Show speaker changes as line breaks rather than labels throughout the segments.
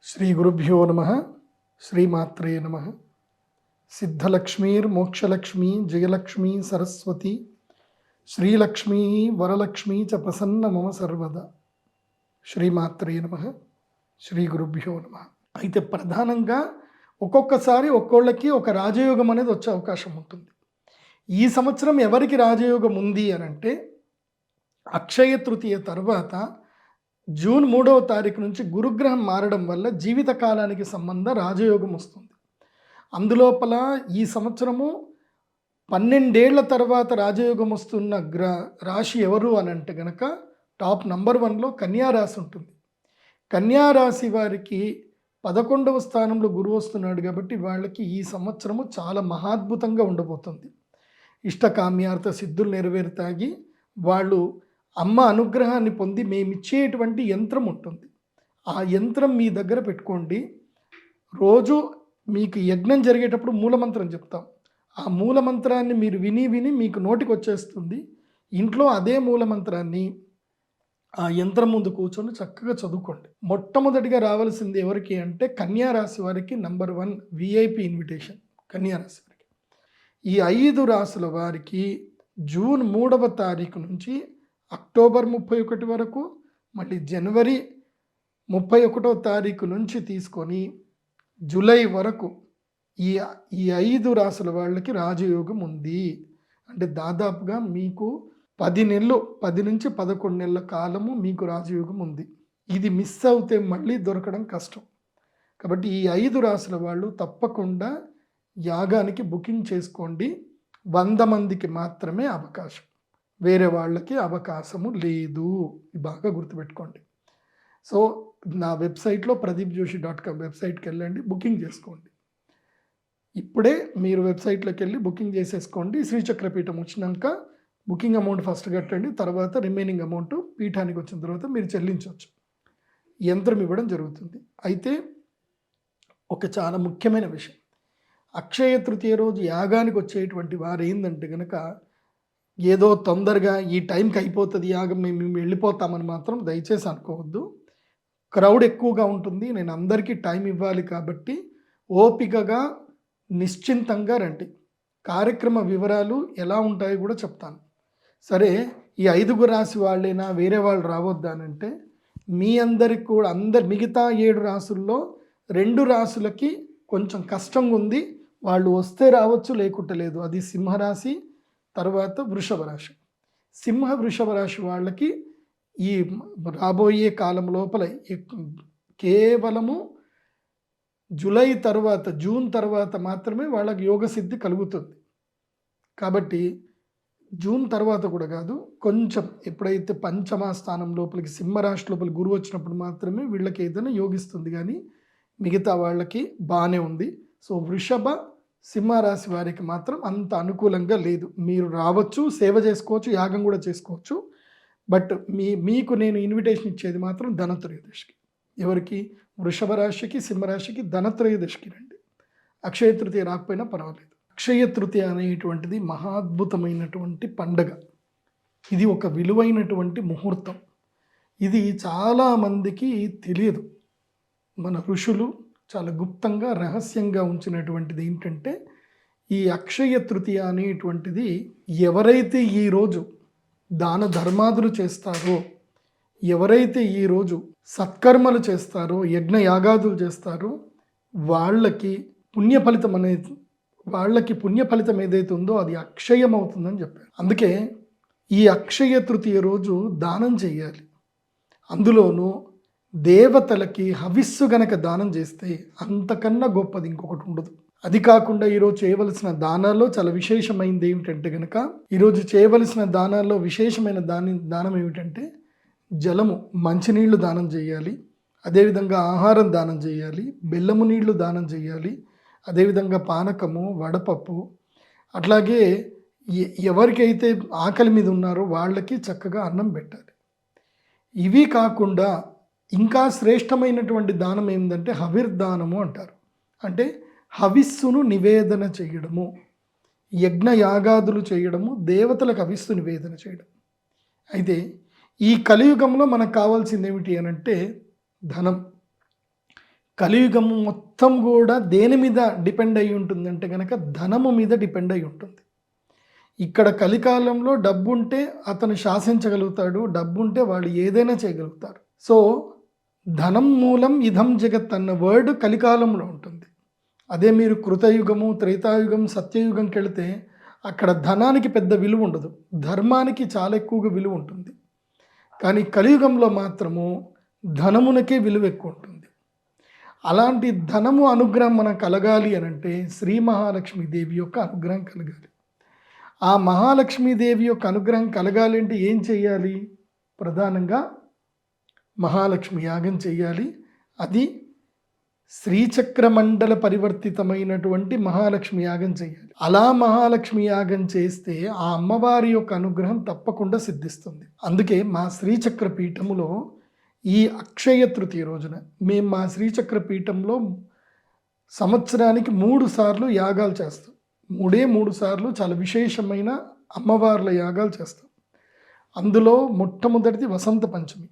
శ్రీ గురుభ్యో నమ. శ్రీమాత్రే నమ. సిద్ధలక్ష్మీర్మోక్షలక్ష్మీ జయలక్ష్మీ సరస్వతి శ్రీలక్ష్మీ వరలక్ష్మీ చ ప్రసన్న మమ సర్వదా. శ్రీమాత్రే నమ. శ్రీ గురుభ్యో నమ. అయితే ప్రధానంగా ఒక్కొక్కసారి ఒక్కోళ్ళకి ఒక రాజయోగం అనేది వచ్చే అవకాశం ఉంటుంది. ఈ సంవత్సరం ఎవరికి రాజయోగం ఉంది అని అంటే అక్షయ తృతీయ తర్వాత జూన్ 3వ తారీఖు నుంచి గురుగ్రహం మారడం వల్ల జీవితకాలానికి సంబంధ రాజయోగం వస్తుంది. అందులోపల ఈ సంవత్సరము 12 ఏళ్ల తర్వాత రాజయోగం వస్తున్న రాశి ఎవరు అని అంటే గనక టాప్ నంబర్ 1లో కన్యారాశి ఉంటుంది. కన్యారాశి వారికి 11వ స్థానంలో గురువు వస్తున్నాడు కాబట్టి వాళ్ళకి ఈ సంవత్సరము చాలా మహాద్భుతంగా ఉండబోతుంది. ఇష్టకామ్యార్థ సిద్ధులు నెరవేరుతాయి. వాళ్ళు అమ్మ అనుగ్రహాన్ని పొంది మేమిచ్చేటువంటి యంత్రం ఉంటుంది. ఆ యంత్రం మీ దగ్గర పెట్టుకోండి. రోజు మీకు యజ్ఞం జరిగేటప్పుడు మూలమంత్రం చెప్తాం. ఆ మూలమంత్రాన్ని మీరు విని విని మీకు నోటికి వచ్చేస్తుంది. ఇంట్లో అదే మూలమంత్రాన్ని ఆ యంత్రం ముందు కూర్చొని చక్కగా చదువుకోండి. మొట్టమొదటిగా రావాల్సింది ఎవరికి అంటే కన్యారాశి వారికి నంబర్ 1 విఐపి ఇన్విటేషన్. కన్యారాశి వారికి ఈ 5 రాశుల వారికి జూన్ 3వ తారీఖు నుంచి అక్టోబర్ 31 వరకు, మళ్ళీ జనవరి 31వ తారీఖు నుంచి తీసుకొని జూలై వరకు ఈ 5 రాసుల వాళ్ళకి రాజయోగం ఉంది. అంటే దాదాపుగా మీకు 10 నెలలు, 10 నుంచి 11 నెలల కాలము మీకు రాజయోగం ఉంది. ఇది మిస్ అవుతే మళ్ళీ దొరకడం కష్టం. కాబట్టి ఈ 5 రాసుల వాళ్ళు తప్పకుండా యాగానికి బుకింగ్ చేసుకోండి. 100 మందికి మాత్రమే అవకాశం, వేరే వాళ్ళకి అవకాశము లేదు. బాగా గుర్తుపెట్టుకోండి. సో నా వెబ్సైట్లో pradeepjoshi.com వెబ్సైట్కి వెళ్ళండి, బుకింగ్ చేసుకోండి. ఇప్పుడే మీరు వెబ్సైట్లోకి వెళ్ళి బుకింగ్ చేసేసుకోండి. శ్రీచక్రపీఠం వచ్చినాక బుకింగ్ అమౌంట్ ఫస్ట్ కట్టండి. తర్వాత రిమైనింగ్ అమౌంట్ పీఠానికి వచ్చిన తర్వాత మీరు చెల్లించవచ్చు. యంత్రం ఇవ్వడం జరుగుతుంది. అయితే ఒక చాలా ముఖ్యమైన విషయం, అక్షయ తృతీయ రోజు యాగానికి వచ్చేటువంటి వారు ఏంటంటే కనుక ఏదో తొందరగా ఈ టైంకి అయిపోతుంది యాగం, మేము వెళ్ళిపోతామని మాత్రం దయచేసి అనుకోవద్దు. క్రౌడ్ ఎక్కువగా ఉంటుంది. నేను అందరికీ టైం ఇవ్వాలి కాబట్టి ఓపికగా నిశ్చింతంగా రండి. కార్యక్రమ వివరాలు ఎలా ఉంటాయో కూడా చెప్తాను. సరే, ఈ 5 రాశి వాళ్ళైనా వేరే వాళ్ళు రావద్దానంటే మీ అందరికి కూడా మిగతా 7 రాసుల్లో 2 రాసులకి కొంచెం కష్టంగా ఉంది. వాళ్ళు వస్తే రావచ్చు, లేకుంటే లేదు. అది సింహరాశి, తర్వాత వృషభ రాశి. సింహ వృషభ రాశి వాళ్ళకి ఈ రాబోయే కాలం లోపల కేవలము జూలై తర్వాత, జూన్ తర్వాత మాత్రమే వాళ్ళకి యోగ సిద్ధి కలుగుతుంది. కాబట్టి జూన్ తర్వాత కూడా కాదు, కొంచెం ఎప్పుడైతే పంచమ స్థానం లోపలికి సింహరాశి లోపలికి గురువు వచ్చినప్పుడు మాత్రమే వీళ్ళకి ఏదైనా యోగిస్తుంది. కానీ మిగతా వాళ్ళకి బాగానే ఉంది. సో వృషభ సింహరాశి వారికి మాత్రం అంత అనుకూలంగా లేదు. మీరు రావచ్చు, సేవ చేసుకోవచ్చు, యాగం కూడా చేసుకోవచ్చు. బట్ మీకు నేను ఇన్విటేషన్ ఇచ్చేది మాత్రం ధనత్రయోదశికి. ఎవరికి? వృషభ రాశికి, సింహరాశికి ధనత్రయోదశికి రండి. అక్షయ తృతీయ రాకపోయినా పర్వాలేదు. అక్షయ తృతీయ అనేటువంటిది మహాద్భుతమైనటువంటి పండగ. ఇది ఒక విలువైనటువంటి ముహూర్తం. ఇది చాలామందికి తెలియదు. మన ఋషులు చాలా గుప్తంగా రహస్యంగా ఉంచినటువంటిది ఏంటంటే ఈ అక్షయ తృతీయ అనేటువంటిది ఎవరైతే ఈరోజు దాన ధర్మాదులు చేస్తారో, ఎవరైతే ఈరోజు సత్కర్మలు చేస్తారో, యజ్ఞ యాగాదులు చేస్తారో వాళ్ళకి పుణ్య ఫలితం ఏదైతే ఉందో అది అక్షయం అవుతుందని చెప్పారు. అందుకే ఈ అక్షయ తృతీయ రోజు దానం చేయాలి. అందులోనూ దేవతలకి హవిస్సు గనక దానం చేస్తే అంతకన్నా గొప్పది ఇంకొకటి ఉండదు. అది కాకుండా ఈరోజు చేయవలసిన దానాల్లో చాలా విశేషమైనది ఏమిటంటే కనుక, ఈరోజు చేయవలసిన దానాల్లో విశేషమైన దానం ఏమిటంటే జలము, మంచినీళ్లు దానం చేయాలి. అదేవిధంగా ఆహారం దానం చేయాలి, బెల్లము నీళ్లు దానం చేయాలి, అదేవిధంగా పానకము, వడపప్పు, అట్లాగే ఎవరికైతే ఆకలి మీద ఉన్నారో వాళ్ళకి చక్కగా అన్నం పెట్టాలి. ఇవి కాకుండా ఇంకా శ్రేష్టమైనటువంటి దానం ఏంటంటే హవిర్దానము అంటారు. అంటే హవిస్సును నివేదన చేయడము, యజ్ఞ యాగాదులు చేయడము, దేవతలకు హవిస్సు నివేదన చేయడం. అయితే ఈ కలియుగంలో మనకు కావాల్సింది ఏమిటి అని అంటే ధనం. కలియుగం మొత్తం కూడా దేని మీద డిపెండ్ అయి ఉంటుందంటే కనుక ధనము మీద డిపెండ్ అయి ఉంటుంది. ఇక్కడ కలికాలంలో డబ్బు ఉంటే అతను శాసించగలుగుతాడు, డబ్బు ఉంటే వాళ్ళు ఏదైనా చేయగలుగుతారు. సో ధనం మూలం ఇదం జగత్ అన్న వర్డ్ కలికాలంలో ఉంటుంది. అదే మీరు కృతయుగము, త్రేతాయుగం, సత్యయుగంకి వెళితే అక్కడ ధనానికి పెద్ద విలువ ఉండదు, ధర్మానికి చాలా ఎక్కువగా విలువ ఉంటుంది. కానీ కలియుగంలో మాత్రము ధనమునకే విలువ ఎక్కువ ఉంటుంది. అలాంటి ధనము అనుగ్రహం మనకు కలగాలి అని అంటే శ్రీ మహాలక్ష్మీదేవి యొక్క అనుగ్రహం కలగాలి. ఆ మహాలక్ష్మీదేవి యొక్క అనుగ్రహం కలగాలి అంటే ఏం చేయాలి? ప్రధానంగా మహాలక్ష్మి యాగం చేయాలి. అది శ్రీచక్ర మండల పరివర్తితమైనటువంటి మహాలక్ష్మి యాగం చేయాలి. అలా మహాలక్ష్మి యాగం చేస్తే ఆ అమ్మవారి యొక్క అనుగ్రహం తప్పకుండా సిద్ధిస్తుంది. అందుకే మా శ్రీచక్ర పీఠములో ఈ అక్షయ తృతీయ రోజున మేము మా శ్రీచక్ర పీఠంలో సంవత్సరానికి 3 సార్లు యాగాలు చేస్తాం. 3 సార్లు చాలా విశేషమైన అమ్మవార్ల యాగాలు చేస్తాం. అందులో మొట్టమొదటిది వసంత పంచమి,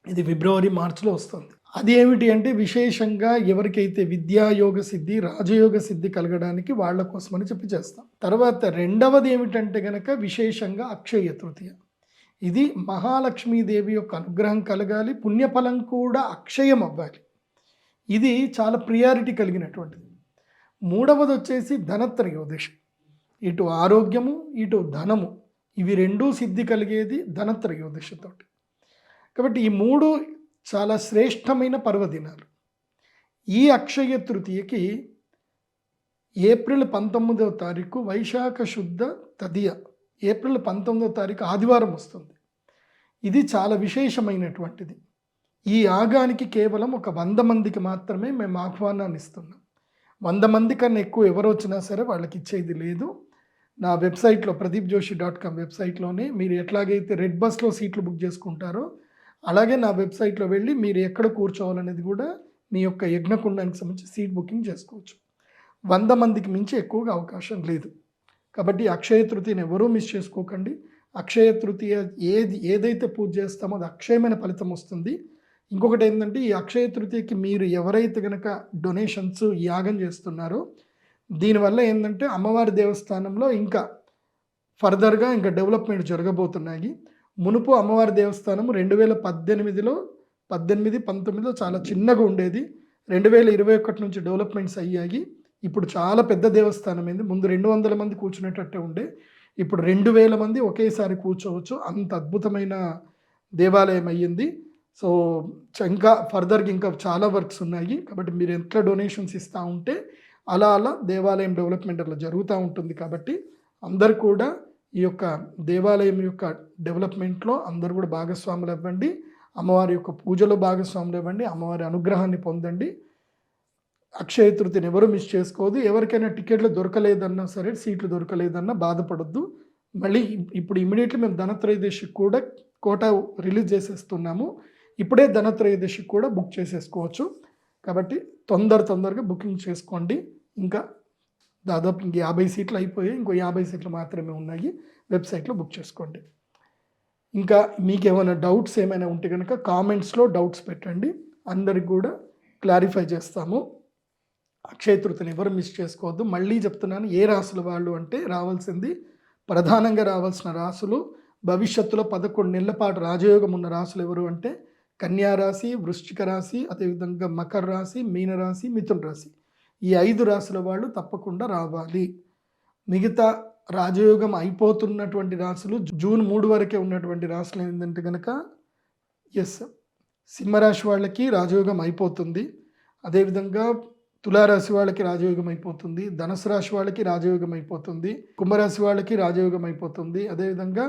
ఇది ఫిబ్రవరి మార్చిలో వస్తుంది. అది ఏమిటి అంటే విశేషంగా ఎవరికైతే విద్యాయోగ సిద్ధి, రాజయోగ సిద్ధి కలగడానికి వాళ్ళ కోసమని చెప్పి చేస్తాం. తర్వాత రెండవది ఏమిటంటే కనుక విశేషంగా అక్షయ తృతీయ. ఇది మహాలక్ష్మీదేవి యొక్క అనుగ్రహం కలగాలి, పుణ్యఫలం కూడా అక్షయం అవ్వాలి. ఇది చాలా ప్రియారిటీ కలిగినటువంటిది. మూడవది వచ్చేసి ధనత్రయోదశి. ఇటు ఆరోగ్యము, ఇటు ధనము, ఇవి రెండూ సిద్ధి కలిగేది ధనత్రయోదశితోటి. కాబట్టి ఈ 3 చాలా శ్రేష్టమైన పర్వదినాలు. ఈ అక్షయ తృతీయకి ఏప్రిల్ 19వ తారీఖు వైశాఖ శుద్ధ తదియ, ఏప్రిల్ 19వ తారీఖు ఆదివారం వస్తుంది. ఇది చాలా విశేషమైనటువంటిది. ఈ యాగానికి కేవలం ఒక 100 మందికి మాత్రమే మేము ఆహ్వానాన్ని ఇస్తున్నాం. 100 మంది కన్నా ఎక్కువ ఎవరు వచ్చినా సరే వాళ్ళకి ఇచ్చేది లేదు. నా వెబ్సైట్లో pradeepjoshi.com వెబ్సైట్లోనే మీరు ఎట్లాగైతే రెడ్ బస్లో సీట్లు బుక్ చేసుకుంటారో అలాగే నా వెబ్సైట్లో వెళ్ళి మీరు ఎక్కడ కూర్చోవాలనేది కూడా మీ యొక్క యజ్ఞకుండానికి సంబంధించి సీట్ బుకింగ్ చేసుకోవచ్చు. 100 మందికి మించి ఎక్కువగా అవకాశం లేదు. కాబట్టి అక్షయ తృతీయని ఎవరూ మిస్ చేసుకోకండి. అక్షయ తృతీయ ఏదైతే పూజ చేస్తామో అది అక్షయమైన ఫలితం వస్తుంది. ఇంకొకటి ఏంటంటే ఈ అక్షయ తృతీయకి మీరు ఎవరైతే కనుక డొనేషన్స్ యాగం చేస్తున్నారో దీనివల్ల ఏంటంటే అమ్మవారి దేవస్థానంలో ఇంకా ఫర్దర్గా ఇంకా డెవలప్మెంట్ జరగబోతున్నాయి. మునుపు అమ్మవారి దేవస్థానం 2018లో 19లో చాలా చిన్నగా ఉండేది. 2021 నుంచి డెవలప్మెంట్స్ అయ్యాయి. ఇప్పుడు చాలా పెద్ద దేవస్థానం అయింది. ముందు 200 మంది కూర్చునేటట్టే ఉండే, ఇప్పుడు 2000 మంది ఒకేసారి కూర్చోవచ్చు. అంత అద్భుతమైన దేవాలయం అయ్యింది. సో ఇంకా ఫర్దర్గా ఇంకా చాలా వర్క్స్ ఉన్నాయి. కాబట్టి మీరు ఎట్లా డొనేషన్స్ ఇస్తూ ఉంటే అలా దేవాలయం డెవలప్మెంట్ అట్లా జరుగుతూ ఉంటుంది. కాబట్టి అందరు కూడా ఈ యొక్క దేవాలయం యొక్క డెవలప్మెంట్లో అందరూ కూడా భాగస్వాములు అవ్వండి. అమ్మవారి యొక్క పూజలో భాగస్వాములు అవ్వండి. అమ్మవారి అనుగ్రహాన్ని పొందండి. అక్షయ తృతీయని ఎవరు మిస్ చేసుకోవద్దు. ఎవరికైనా టికెట్లు దొరకలేదన్నా సరే, సీట్లు దొరకలేదన్నా బాధపడొద్దు. మళ్ళీ ఇప్పుడు ఇమీడియట్లీ మేము ధనత్రయోదశికి కూడా కోటా రిలీజ్ చేసేస్తున్నాము. ఇప్పుడే ధనత్రయోదశికి కూడా బుక్ చేసేసుకోవచ్చు. కాబట్టి తొందరగా బుకింగ్ చేసుకోండి. ఇంకా దాదాపు ఇంక 50 సీట్లు అయిపోయాయి. ఇంకో 50 సీట్లు మాత్రమే ఉన్నాయి. వెబ్సైట్లో బుక్ చేసుకోండి. ఇంకా మీకు ఏమైనా డౌట్స్ ఏమైనా ఉంటే కనుక కామెంట్స్లో డౌట్స్ పెట్టండి. అందరికి కూడా క్లారిఫై చేస్తాము. అక్షయ తృతీయని ఎవరు మిస్ చేసుకోవద్దు. మళ్ళీ చెప్తున్నాను, ఏ రాసుల వాళ్ళు అంటే రావాల్సింది ప్రధానంగా రావాల్సిన రాసులు భవిష్యత్తులో 11 నెలల పాటు రాజయోగం ఉన్న రాసులు ఎవరు అంటే కన్యా రాశి, వృశ్చిక రాశి, అదేవిధంగా మకర రాశి, మీనరాశి, మిథున రాశి. ఈ 5 రాశుల వాళ్ళు తప్పకుండా రావాలి. మిగతా రాజయోగం అయిపోతున్నటువంటి రాశులు జూన్ 3 వరకే ఉన్నటువంటి రాశులు ఏంటంటే కనుక సింహరాశి వాళ్ళకి రాజయోగం అయిపోతుంది. అదేవిధంగా తులారాశి వాళ్ళకి రాజయోగం అయిపోతుంది. ధనుసు రాశి వాళ్ళకి రాజయోగం అయిపోతుంది. కుంభరాశి వాళ్ళకి రాజయోగం అయిపోతుంది. అదేవిధంగా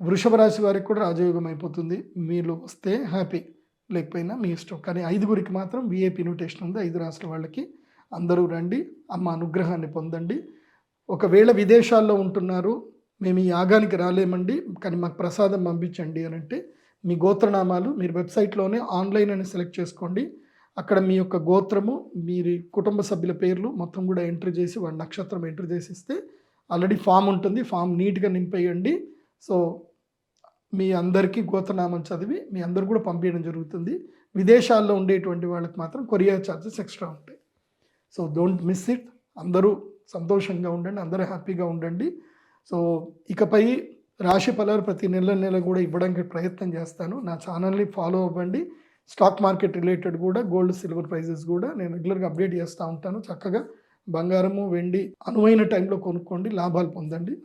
వృషభ రాశి వారికి కూడా రాజయోగం అయిపోతుంది. మీరు వస్తే హ్యాపీ, లేకపోయినా మీ ఇష్టం. కానీ 5గురికి మాత్రం విఐపి ఇన్విటేషన్ ఉంది. 5 రాశుల వాళ్ళకి అందరూ రండి, అమ్మ అనుగ్రహాన్ని పొందండి. ఒకవేళ విదేశాల్లో ఉంటున్నారు, మేము ఈ యాగానికి రాలేమండి కానీ మాకు ప్రసాదం పంపించండి అని అంటే మీ గోత్రనామాలు మీరు వెబ్సైట్లోనే ఆన్లైన్ అని సెలెక్ట్ చేసుకోండి. అక్కడ మీ యొక్క గోత్రము, మీ కుటుంబ సభ్యుల పేర్లు మొత్తం కూడా ఎంట్రీ చేసి వాళ్ళ నక్షత్రం ఎంట్రీ చేసి ఇస్తే ఆల్రెడీ ఫామ్ ఉంటుంది. ఫామ్ నీట్గా నింపేయండి. సో మీ అందరికీ గోత్రనామం చదివి మీ అందరు కూడా పంపించడం జరుగుతుంది. విదేశాల్లో ఉండేటువంటి వాళ్ళకి మాత్రం కొరియర్ ఛార్జెస్ ఎక్స్ట్రా ఉంటాయి. So don't miss it. అందరూ సంతోషంగా ఉండండి, అందరూ హ్యాపీగా ఉండండి. సో ఇకపై రాశి ఫలాలు ప్రతి నెల కూడా ఇవ్వడానికి ప్రయత్నం చేస్తాను. నా ఛానల్ని ఫాలో అవ్వండి. స్టాక్ మార్కెట్ రిలేటెడ్ కూడా గోల్డ్ సిల్వర్ ప్రైజెస్ కూడా నేను రెగ్యులర్గా అప్డేట్ చేస్తూ ఉంటాను. చక్కగా బంగారము వెండి అనువైన టైంలో కొనుక్కోండి, లాభాలు పొందండి.